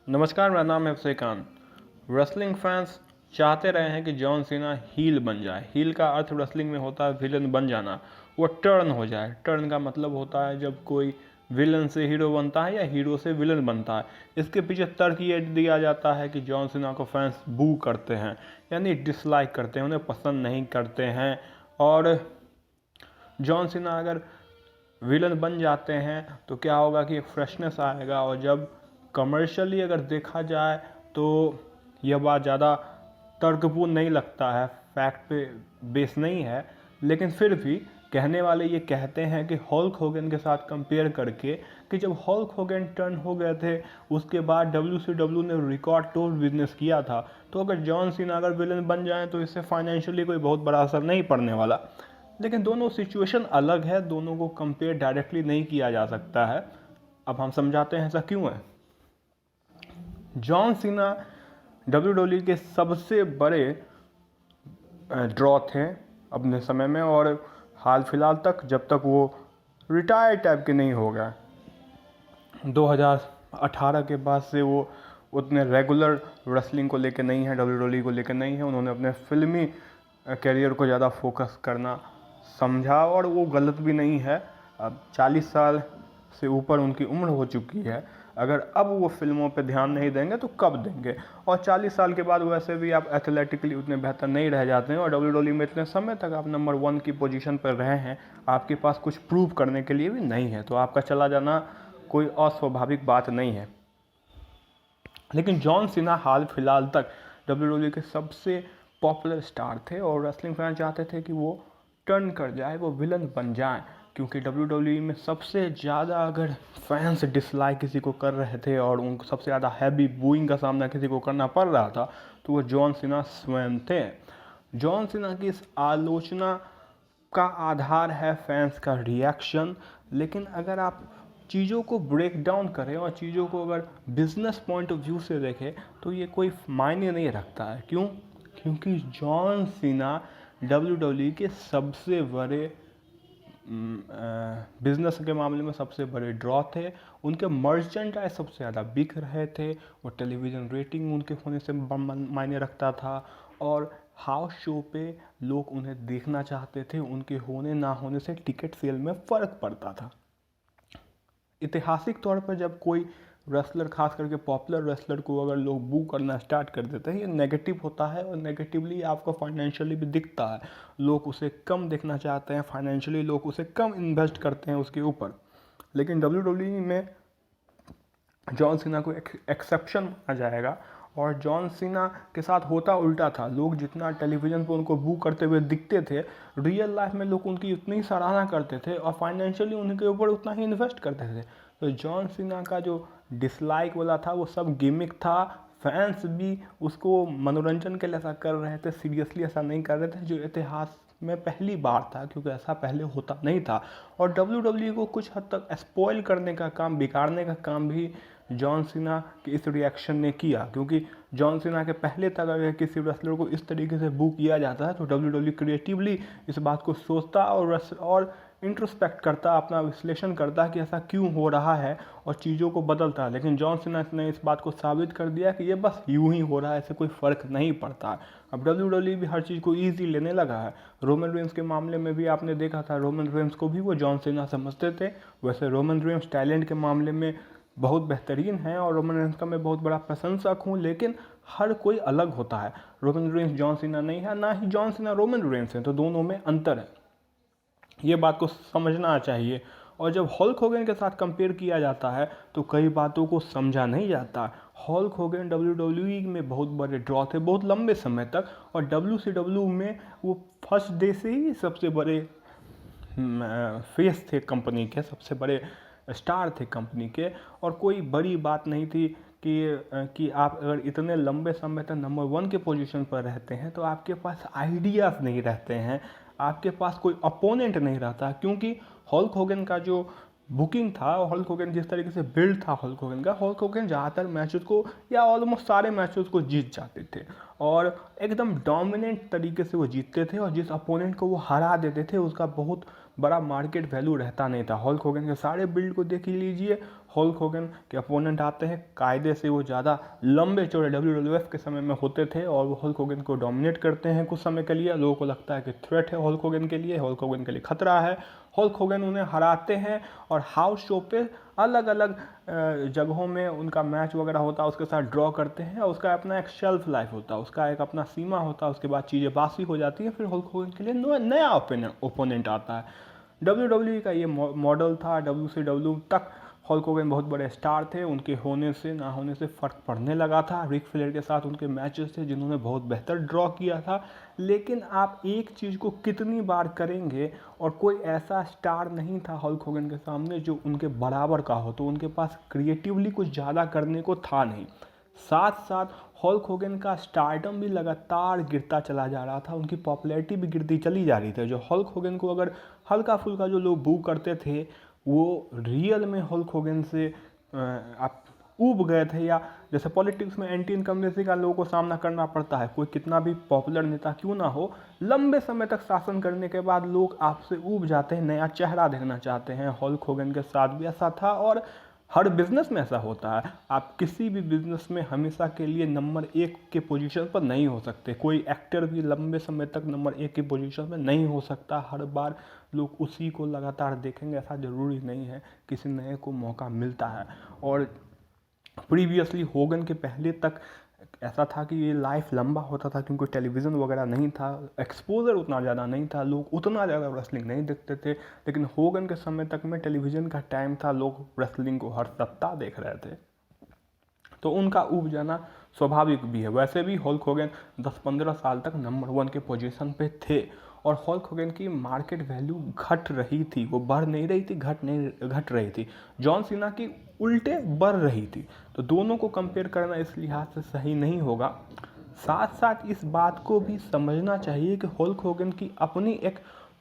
नमस्कार, मेरा नाम है अक्षय खान। रेसलिंग फैंस चाहते रहे हैं कि जॉन सीना हील बन जाए। हील का अर्थ रेसलिंग में होता है विलन बन जाना, वो टर्न हो जाए। टर्न का मतलब होता है जब कोई विलन से हीरो बनता है या हीरो से विलन बनता है। इसके पीछे तर्क ये दिया जाता है कि जॉन सीना को फैंस बू करते हैं, यानी डिसलाइक करते हैं, उन्हें पसंद नहीं करते हैं। और जॉन सीना अगर विलन बन जाते हैं तो क्या होगा कि एक फ्रेशनेस आएगा। और जब कमर्शियली अगर देखा जाए तो यह बात ज़्यादा तर्कपूर्ण नहीं लगता है, फैक्ट पे बेस नहीं है, लेकिन फिर भी कहने वाले ये कहते हैं कि हॉल्क होगन के साथ कंपेयर करके कि जब हॉल्क होगन टर्न हो गए थे उसके बाद WCW ने रिकॉर्ड तोड़ बिजनेस किया था, तो अगर जॉन सीना अगर विलन बन जाए तो इससे फाइनेंशियली कोई बहुत बड़ा असर नहीं पड़ने वाला। लेकिन दोनों सिचुएशन अलग है, दोनों को कंपेयर डायरेक्टली नहीं किया जा सकता है। अब हम समझाते हैं ऐसा क्यों है। जॉन सीना WWE के सबसे बड़े ड्रॉ थे अपने समय में, और हाल फिलहाल तक, जब तक वो रिटायर टाइप के नहीं हो गए। 2018 के बाद से वो उतने रेगुलर रेसलिंग को लेकर नहीं है, WWE को लेकर नहीं है। उन्होंने अपने फिल्मी करियर को ज़्यादा फोकस करना समझा, और वो गलत भी नहीं है। अब 40 साल से ऊपर उनकी उम्र हो चुकी है। अगर अब वो फिल्मों पे ध्यान नहीं देंगे तो कब देंगे। और 40 साल के बाद वैसे भी आप एथलेटिकली उतने बेहतर नहीं रह जाते हैं, और WWE में इतने समय तक आप नंबर 1 की पोजीशन पर रहे हैं, आपके पास कुछ प्रूव करने के लिए भी नहीं है, तो आपका चला जाना कोई अस्वाभाविक बात नहीं है। लेकिन जॉन सीना हाल फिलहाल तक WWE के सबसे पॉपुलर स्टार थे, और रेसलिंग फैन चाहते थे कि वो टर्न कर जाए, वो विलन बन जाए। क्योंकि WWE में सबसे ज़्यादा अगर फैंस डिसलाइक किसी को कर रहे थे और उनको सबसे ज़्यादा हैवी बूइंग का सामना किसी को करना पड़ रहा था, तो वो जॉन सीना स्वयं थे। जॉन सीना की इस आलोचना का आधार है फैंस का रिएक्शन। लेकिन अगर आप चीज़ों को ब्रेक डाउन करें और चीज़ों को अगर बिजनेस पॉइंट ऑफ व्यू से देखें तो ये कोई मायने नहीं रखता है। क्यों? क्योंकि जॉन सीना WWE के सबसे बड़े बिजनेस के मामले में सबसे बड़े ड्रॉ थे। उनके मर्चेंडाइज सबसे ज़्यादा बिक रहे थे, और टेलीविज़न रेटिंग उनके होने से मायने रखता था, और हाउस शो पे लोग उन्हें देखना चाहते थे। उनके होने ना होने से टिकट सेल में फ़र्क पड़ता था। ऐतिहासिक तौर पर जब कोई रेसलर, खास करके पॉपुलर रेसलर को अगर लोग बू करना स्टार्ट कर देते हैं, ये नेगेटिव होता है, और नेगेटिवली आपको फाइनेंशियली भी दिखता है। लोग उसे कम देखना चाहते हैं, फाइनेंशियली लोग उसे कम इन्वेस्ट करते हैं उसके ऊपर। लेकिन WWE में जॉन सीना को एक्सेप्शन माना जाएगा, और जॉन सीना के साथ होता उल्टा था। लोग जितना टेलीविज़न पर उनको बू करते हुए दिखते थे, रियल लाइफ में लोग उनकी उतनी सराहना करते थे और फाइनेंशियली उनके ऊपर उतना ही इन्वेस्ट करते थे। तो जॉन सीना का जो डिसलाइक वाला था वो सब गिमिक था। फैंस भी उसको मनोरंजन के लिए ऐसा कर रहे थे, सीरियसली ऐसा नहीं कर रहे थे, जो इतिहास में पहली बार था, क्योंकि ऐसा पहले होता नहीं था। और WWE को कुछ हद तक स्पॉइल करने का काम, बिगाड़ने का काम भी जॉन सीना के इस रिएक्शन ने किया। क्योंकि जॉन सीना के पहले तक अगर किसी रेसलर को इस तरीके से बुक किया जाता है तो WWE क्रिएटिवली इस बात को सोचता और इंट्रोस्पेक्ट करता, अपना विश्लेषण करता कि ऐसा क्यों हो रहा है, और चीज़ों को बदलता। लेकिन जॉन सीना ने इस बात को साबित कर दिया कि ये बस यूं ही हो रहा है, इससे कोई फ़र्क नहीं पड़ता। अब WWE भी हर चीज़ को ईजी लेने लगा है। रोमन रेंस के मामले में भी आपने देखा था, रोमन रेंस को भी वो जॉन सीना समझते थे। वैसे रोमन रेंस टैलेंट के मामले में बहुत बेहतरीन है, और रोमन रेंस का मैं बहुत बड़ा प्रशंसक हूँ, लेकिन हर कोई अलग होता है। रोमन रेंस जॉन सीना नहीं है, ना ही जॉन सीना रोमन रेंस है, तो दोनों में अंतर है। ये बात को समझना चाहिए। और जब हॉल्क होगन के साथ कंपेयर किया जाता है तो कई बातों को समझा नहीं जाता। हॉल्क होगन WWE में बहुत बड़े ड्रॉ थे बहुत लंबे समय तक, और WCW में वो फर्स्ट डे से ही सबसे बड़े फेस थे कंपनी के, सबसे बड़े स्टार थे कंपनी के। और कोई बड़ी बात नहीं थी कि आप अगर इतने लंबे समय तक नंबर 1 के पोजीशन पर रहते हैं तो आपके पास आइडियाज़ नहीं रहते हैं, आपके पास कोई अपोनेंट नहीं रहता। क्योंकि हॉल्क होगन का जो बुकिंग था, हॉल्क होगन जिस तरीके से बिल्ड था हॉल्क होगन का, हॉल्क होगन ज़्यादातर मैचेस को या ऑलमोस्ट सारे मैचेस को जीत जाते थे, और एकदम डोमिनेंट तरीके से वो जीतते थे, और जिस अपोनेंट को वो हरा देते थे उसका बहुत बड़ा मार्केट वैल्यू रहता नहीं था। हल्क होगन के सारे बिल्ड को देख लीजिए, हल्क होगन के अपोनेंट आते हैं, कायदे से वो ज़्यादा लंबे चौड़े WWF के समय में होते थे और वो हल्क होगन को डोमिनेट करते हैं कुछ समय के लिए। लोगों को लगता है कि थ्रेट है हल्क होगन के लिए, हल्क होगन के लिए खतरा है। हल्क होगन उन्हें हराते हैं और हाउस शो पे अलग अलग जगहों में उनका मैच वगैरह होता है, उसके साथ ड्रॉ करते हैं। और उसका अपना एक शेल्फ लाइफ होता है, उसका एक अपना सीमा होता है, उसके बाद चीज़ें बासी हो जाती हैं, फिर हल्क होगन के लिए नया ओपोनेंट आता है। WWE का ये मॉडल था। WCW तक हल्क होगन बहुत बड़े स्टार थे, उनके होने से ना होने से फ़र्क पड़ने लगा था। रिक फ्लेयर के साथ उनके मैचेस थे जिन्होंने बहुत बेहतर ड्रॉ किया था, लेकिन आप एक चीज़ को कितनी बार करेंगे, और कोई ऐसा स्टार नहीं था हल्क होगन के सामने जो उनके बराबर का हो, तो उनके पास क्रिएटिवली कुछ ज़्यादा करने को था नहीं। साथ साथ हल्क होगन का स्टारडम भी लगातार गिरता चला जा रहा था, उनकी पॉपुलैरिटी भी गिरती चली जा रही थी। जो हल्क होगन को अगर हल्का फुल्का जो लोग बू करते थे, वो रियल में हल्क होगन से आप ऊब गए थे। या जैसे पॉलिटिक्स में एंटी इनकम्बेंसी का लोगों को सामना करना पड़ता है, कोई कितना भी पॉपुलर नेता क्यों ना हो, लंबे समय तक शासन करने के बाद लोग आपसे ऊब जाते हैं, नया चेहरा देखना चाहते हैं। हल्क होगन के साथ भी ऐसा था और हर बिजनेस में ऐसा होता है। आप किसी भी बिजनेस में हमेशा के लिए नंबर 1 के पोजीशन पर नहीं हो सकते। कोई एक्टर भी लंबे समय तक नंबर 1 की पोजीशन में नहीं हो सकता। हर बार लोग उसी को लगातार देखेंगे ऐसा ज़रूरी नहीं है, किसी नए को मौका मिलता है। और प्रीवियसली होगन के पहले तक ऐसा था कि ये लाइफ लंबा होता था क्योंकि टेलीविज़न वगैरह नहीं था, एक्सपोजर उतना ज़्यादा नहीं था, लोग उतना ज़्यादा रेसलिंग नहीं देखते थे। लेकिन होगन के समय तक में टेलीविज़न का टाइम था, लोग रेसलिंग को हर सप्ताह देख रहे थे, तो उनका ऊब जाना स्वाभाविक भी है। वैसे भी हल्क होगन 10-15 साल तक नंबर 1 के पोजीशन पे थे और हल्क होगन की मार्केट वैल्यू घट रही थी, वो बढ़ नहीं रही थी, घट रही थी। जॉन सीना की उल्टे बढ़ रही थी। तो दोनों को कंपेयर करना इस लिहाज से सही नहीं होगा। साथ साथ इस बात को भी समझना चाहिए कि हल्क होगन की अपनी एक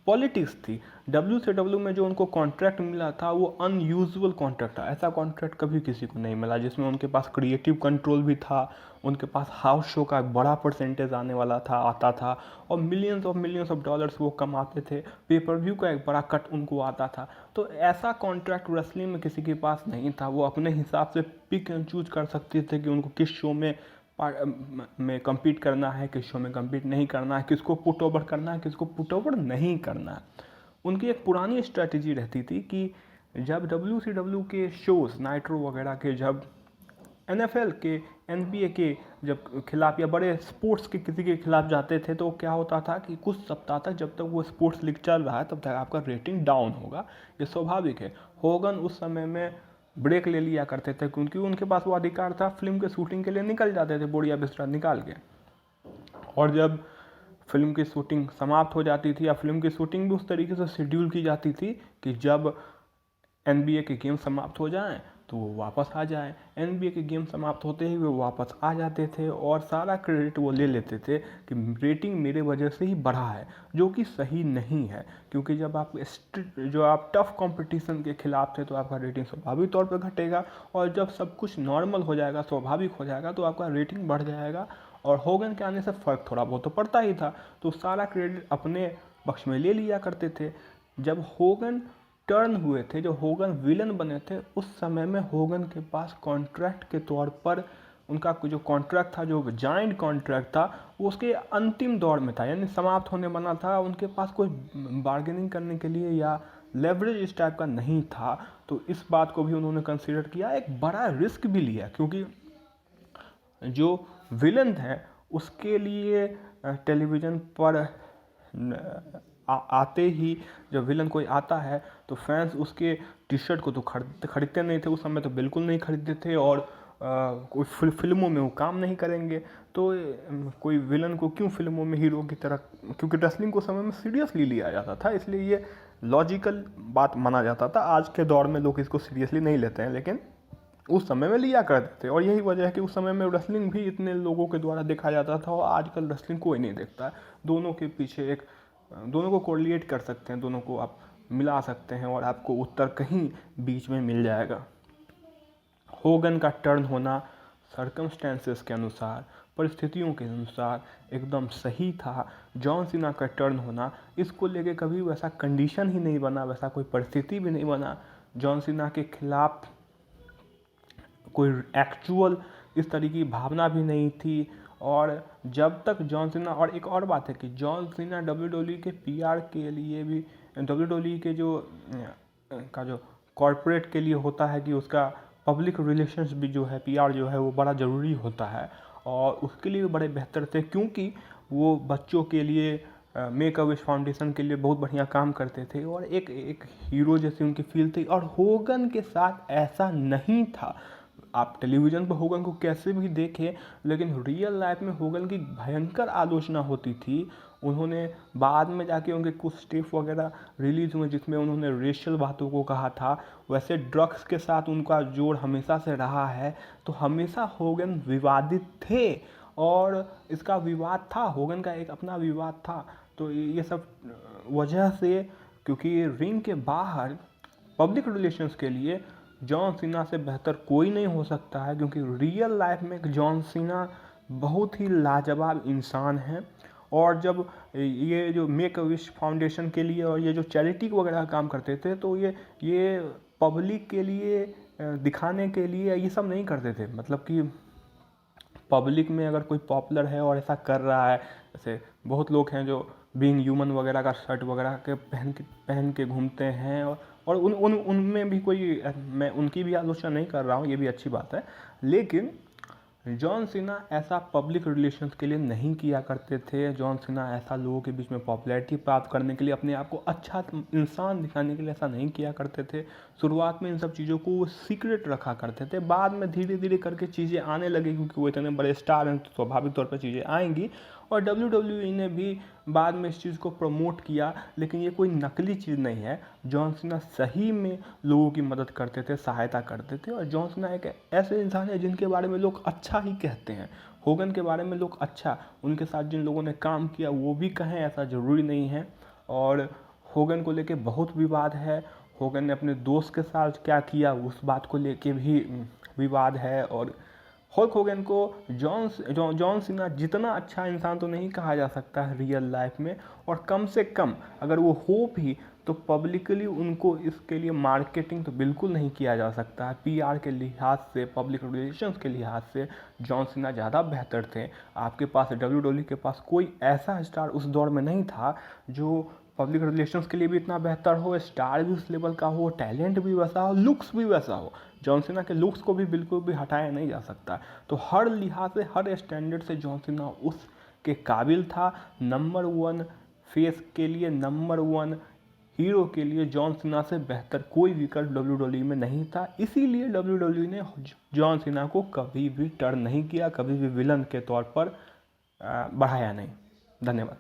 पॉलिटिक्स थी। WCW में जो उनको कॉन्ट्रैक्ट मिला था वो अनयूजुअल कॉन्ट्रैक्ट था। ऐसा कॉन्ट्रैक्ट कभी किसी को नहीं मिला जिसमें उनके पास क्रिएटिव कंट्रोल भी था, उनके पास हाउस शो का बड़ा परसेंटेज आने वाला था, आता था, और मिलियंस ऑफ डॉलर्स वो कमाते थे। पेपर व्यू का एक बड़ा कट उनको आता था। तो ऐसा कॉन्ट्रैक्ट रेसलिंग में किसी के पास नहीं था। वो अपने हिसाब से पिक एंड चूज कर सकते थे कि उनको किस शो में कम्पीट करना है, किस शो में कम्पीट नहीं करना है, किसको पुट ओवर करना है, किसको पुट ओवर नहीं करना है। उनकी एक पुरानी स्ट्रैटेजी रहती थी कि जब WCW के शोज़ नाइट्रो वगैरह के, जब NFL के, NBA के जब खिलाफ या बड़े स्पोर्ट्स के किसी के खिलाफ जाते थे, तो क्या होता था कि कुछ सप्ताह तक जब तक वो स्पोर्ट्स लीग चल रहा है तब तक आपका रेटिंग डाउन होगा, ये स्वाभाविक है। होगन उस समय में ब्रेक ले लिया करते थे क्योंकि उनके पास वो अधिकार था, फिल्म के शूटिंग के लिए निकल जाते थे बोरिया बिस्तर निकाल के। और जब फिल्म की शूटिंग समाप्त हो जाती थी, या फिल्म की शूटिंग भी उस तरीके से शेड्यूल की जाती थी कि जब NBA के गेम समाप्त हो जाएं तो वो वापस आ जाएं। NBA के गेम समाप्त होते ही वो वापस आ जाते थे और सारा क्रेडिट वो ले लेते थे कि रेटिंग मेरे वजह से ही बढ़ा है, जो कि सही नहीं है। क्योंकि जब आप टफ कंपटीशन के खिलाफ थे तो आपका रेटिंग स्वाभाविक तौर पर घटेगा, और जब सब कुछ नॉर्मल हो जाएगा, स्वाभाविक हो जाएगा, तो आपका रेटिंग बढ़ जाएगा। और होगन के आने से फ़र्क थोड़ा बहुत तो पड़ता ही था, तो सारा क्रेडिट अपने पक्ष में ले लिया करते थे। जब होगन टर्न हुए थे, जो होगन विलन बने थे, उस समय में होगन के पास कॉन्ट्रैक्ट के तौर पर उनका जो कॉन्ट्रैक्ट था, जो जॉइंट कॉन्ट्रैक्ट था, वो उसके अंतिम दौर में था, यानी समाप्त होने वाला था। उनके पास कोई बार्गेनिंग करने के लिए या लेवरेज इस टाइप का नहीं था। तो इस बात को भी उन्होंने कंसीडर किया, एक बड़ा रिस्क भी लिया, क्योंकि जो विलन है उसके लिए टेलीविज़न पर आते ही जब विलन कोई आता है तो फैंस उसके टी शर्ट को तो खरीदते नहीं थे, उस समय तो बिल्कुल नहीं खरीदते थे। और कोई फिल्मों में वो काम नहीं करेंगे, तो कोई विलन को क्यों फिल्मों में हीरो की तरह, क्योंकि रेसलिंग को समय में सीरियसली लिया जाता था, इसलिए ये लॉजिकल बात माना जाता था। आज के दौर में लोग इसको सीरियसली नहीं लेते हैं, लेकिन उस समय में लिया करते थे। और यही वजह है कि उस समय में रेसलिंग भी इतने लोगों के द्वारा देखा जाता था, और आजकल रेसलिंग कोई नहीं देखता है। दोनों के पीछे दोनों को कोरिलेट कर सकते हैं, दोनों को आप मिला सकते हैं और आपको उत्तर कहीं बीच में मिल जाएगा। होगन का टर्न होना सर्कमस्टेंसेस के अनुसार, परिस्थितियों के अनुसार एकदम सही था। जॉन सीना का टर्न होना, इसको लेके कभी वैसा कंडीशन ही नहीं बना, वैसा कोई परिस्थिति भी नहीं बना। जॉन सीना के खिलाफ कोई एक्चुअल इस तरीके की भावना भी नहीं थी। और जब तक जॉन सीना, और एक और बात है कि जॉन सीना WWE के PR के लिए भी, WWE के जो कॉर्पोरेट के लिए होता है कि उसका पब्लिक रिलेशंस भी जो है, PR जो है वो बड़ा ज़रूरी होता है, और उसके लिए भी बड़े बेहतर थे, क्योंकि वो बच्चों के लिए मेक अ विश फाउंडेशन के लिए बहुत बढ़िया काम करते थे और एक हीरो जैसी उनकी फील थी। और होगन के साथ ऐसा नहीं था। आप टेलीविज़न पर होगन को कैसे भी देखें, लेकिन रियल लाइफ में होगन की भयंकर आलोचना होती थी। उन्होंने बाद में जाके उनके कुछ स्टेप वगैरह रिलीज़ हुए जिसमें उन्होंने रेशियल बातों को कहा था। वैसे ड्रग्स के साथ उनका जोड़ हमेशा से रहा है, तो हमेशा होगन विवादित थे और इसका विवाद था, होगन का एक अपना विवाद था। तो ये सब वजह से, क्योंकि रिंग के बाहर पब्लिक रिलेशंस के लिए जॉन सीना से बेहतर कोई नहीं हो सकता है, क्योंकि रियल लाइफ में जॉन सीना बहुत ही लाजवाब इंसान हैं। और जब ये जो मेक अ विश फाउंडेशन के लिए और ये जो चैरिटी वगैरह काम करते थे, तो ये पब्लिक के लिए दिखाने के लिए ये सब नहीं करते थे। मतलब कि पब्लिक में अगर कोई पॉपुलर है और ऐसा कर रहा है, जैसे बहुत लोग हैं जो बीइंग ह्यूमन वगैरह का शर्ट वगैरह के पहन के घूमते हैं, और उनमें भी कोई, मैं उनकी भी आलोचना नहीं कर रहा हूँ, ये भी अच्छी बात है, लेकिन जॉन सीना ऐसा पब्लिक रिलेशंस के लिए नहीं किया करते थे। जॉन सीना ऐसा लोगों के बीच में पॉपुलैरिटी प्राप्त करने के लिए, अपने आप को अच्छा इंसान दिखाने के लिए ऐसा नहीं किया करते थे। शुरुआत में इन सब चीज़ों को वो सीक्रेट रखा करते थे, बाद में धीरे धीरे करके चीज़ें आने लगी, क्योंकि वो इतने बड़े स्टार हैं तो स्वाभाविक तौर पर चीज़ें आएंगी। और WWE ने भी बाद में इस चीज़ को प्रमोट किया, लेकिन ये कोई नकली चीज़ नहीं है। जॉन सीना सही में लोगों की मदद करते थे, सहायता करते थे, और जॉन सीना एक ऐसे इंसान है जिनके बारे में लोग अच्छा ही कहते हैं। होगन के बारे में लोग अच्छा, उनके साथ जिन लोगों ने काम किया वो भी कहें, ऐसा ज़रूरी नहीं है। और होगन को लेके बहुत विवाद है। होगन ने अपने दोस्त के साथ क्या किया उस बात को लेके भी विवाद है। और हल्क होगन को जॉन सीना जितना अच्छा इंसान तो नहीं कहा जा सकता है रियल लाइफ में, और कम से कम अगर वो हो भी तो पब्लिकली उनको इसके लिए मार्केटिंग तो बिल्कुल नहीं किया जा सकता है। PR के लिहाज से, पब्लिक रिलेशंस के लिहाज से जॉन सीना ज़्यादा बेहतर थे। आपके पास WWE के पास कोई ऐसा स्टार उस दौर में नहीं था जो पब्लिक रिलेशंस के लिए भी इतना बेहतर हो, स्टार भी उस लेवल का हो, टैलेंट भी वैसा हो, लुक्स भी वैसा हो। जॉन सीना के लुक्स को भी बिल्कुल भी हटाया नहीं जा सकता। तो हर लिहाज से, हर स्टैंडर्ड से जॉन सीना उसके काबिल था। नंबर 1 फेस के लिए, नंबर 1 हीरो के लिए जॉन सीना से बेहतर कोई विकल्प WWE में नहीं था। इसीलिए WWE ने जॉन सीना को कभी भी टर्न नहीं किया, कभी भी विलन के तौर पर बढ़ाया नहीं। धन्यवाद।